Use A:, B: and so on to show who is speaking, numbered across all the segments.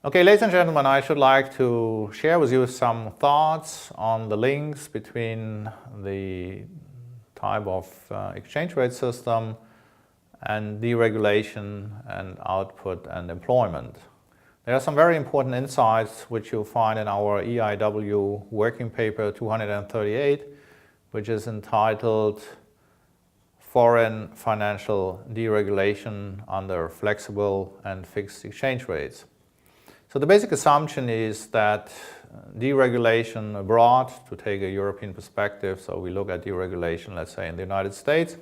A: Okay, ladies and gentlemen, I should like to share with you some thoughts on the links between the type of exchange rate system and deregulation and output and employment. There are some very important insights which you'll find in our EIIW working paper 238, which is entitled Foreign Financial Deregulation under Flexible and Fixed Exchange Rates. So the basic assumption is that deregulation abroad, to take a European perspective, so we look at deregulation, let's say in the United States,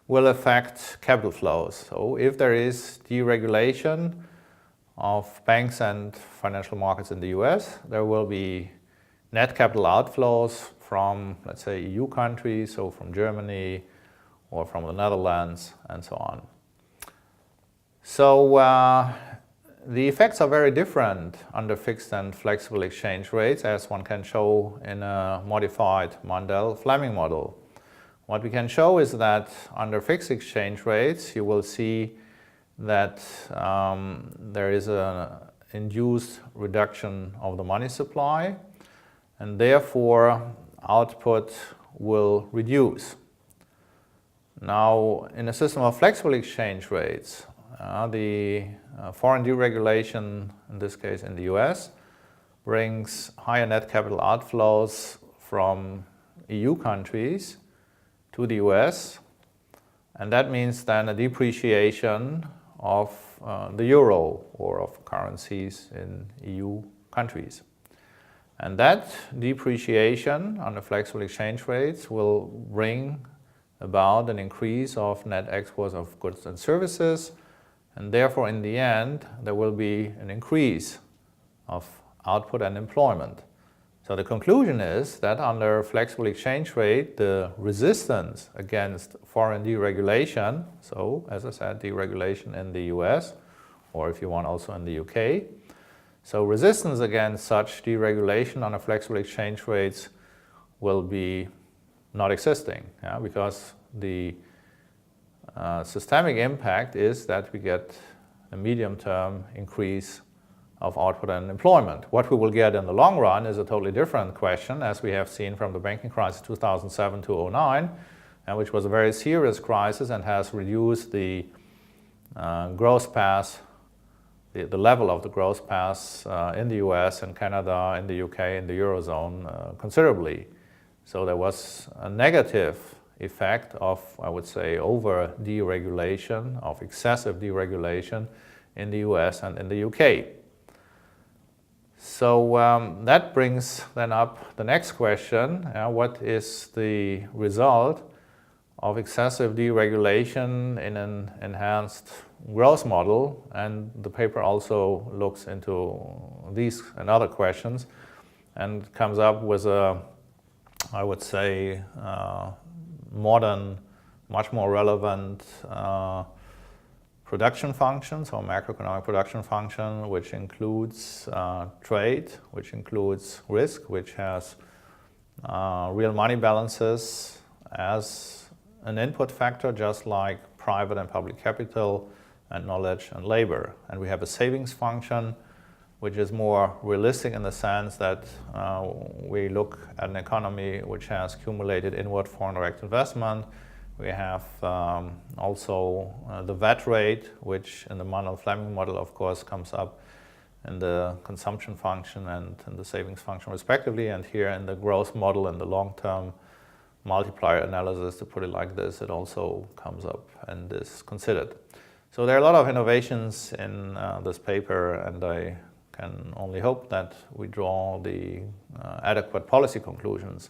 A: will affect capital flows. So if there is deregulation of banks and financial markets in the US, there will be net capital outflows from, let's say, EU countries, so from Germany or from the Netherlands and so on. So the effects are very different under fixed and flexible exchange rates, as one can show in a modified Mundell-Fleming model. What we can show is that under fixed exchange rates, you will see that there is an induced reduction of the money supply, and therefore output will reduce. Now, in a system of flexible exchange rates, the foreign deregulation, in this case in the US, brings higher net capital outflows from EU countries to the US, and that means then a depreciation of the euro or of currencies in EU countries. And that depreciation under flexible exchange rates will bring about an increase of net exports of goods and services, and therefore in the end there will be an increase of output and employment. So the conclusion is that under flexible exchange rate, the resistance against foreign deregulation, so as I said, deregulation in the US, or if you want also in the UK, so resistance against such deregulation under flexible exchange rates will be not existing, because the systemic impact is that we get a medium-term increase of output and employment. What we will get in the long run is a totally different question, as we have seen from the banking crisis 2007-2009, which was a very serious crisis and has reduced the growth path, the level of the growth path in the US and Canada, in the UK, in the Eurozone considerably. So there was a negative effect of, I would say, over deregulation, of excessive deregulation in the US and in the UK. So that brings then up the next question, what is the result of excessive deregulation in an enhanced growth model? And the paper also looks into these and other questions and comes up with a, I would say, modern, much more relevant production functions, or macroeconomic production function, which includes trade, which includes risk, which has real money balances as an input factor, just like private and public capital and knowledge and labor. And we have a savings function, which is more realistic in the sense that we look at an economy which has accumulated inward foreign direct investment. We have also the VAT rate, which in the Mundell-Fleming model, of course, comes up in the consumption function and in the savings function respectively. And here in the growth model and the long-term multiplier analysis, to put it like this, it also comes up and is considered. So there are a lot of innovations in this paper, and I can only hope that we draw the adequate policy conclusions.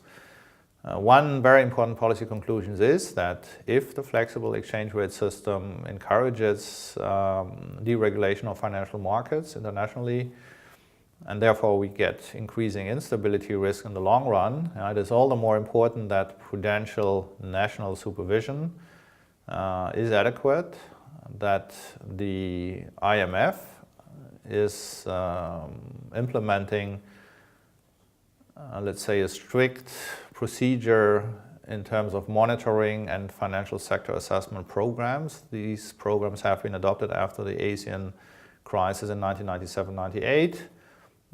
A: One very important policy conclusion is that if the flexible exchange rate system encourages deregulation of financial markets internationally, and therefore we get increasing instability risk in the long run, it is all the more important that prudential national supervision is adequate, that the IMF is implementing, let's say, a strict procedure in terms of monitoring and financial sector assessment programs. These programs have been adopted after the Asian crisis in 1997-98.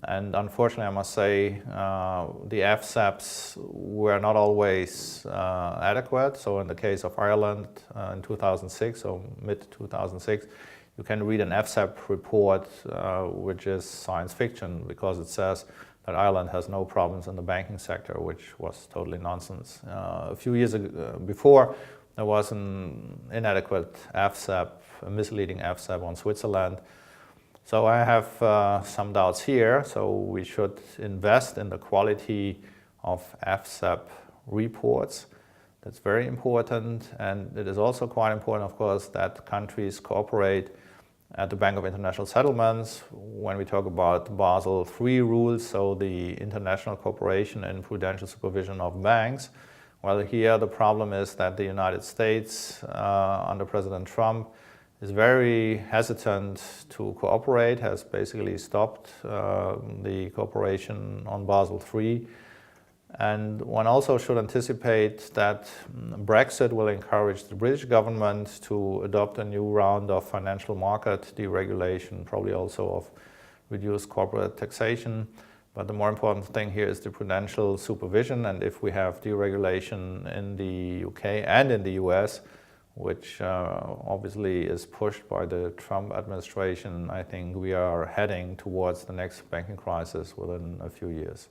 A: And unfortunately, I must say, the FSAPs were not always adequate. So in the case of Ireland in 2006, or mid-2006, you can read an FSAP report which is science fiction, because it says that Ireland has no problems in the banking sector, which was totally nonsense. A few years before, there was an inadequate FSAP, a misleading FSAP on Switzerland. So I have some doubts here. So we should invest in the quality of FSAP reports. That's very important. And it is also quite important, of course, that countries cooperate at the Bank of International Settlements when we talk about Basel III rules, so the international cooperation and prudential supervision of banks. Well, here the problem is that the United States, under President Trump, is very hesitant to cooperate, has basically stopped the cooperation on Basel III. And one also should anticipate that Brexit will encourage the British government to adopt a new round of financial market deregulation, probably also of reduced corporate taxation. But the more important thing here is the prudential supervision. And if we have deregulation in the UK and in the US, which obviously is pushed by the Trump administration, I think we are heading towards the next banking crisis within a few years.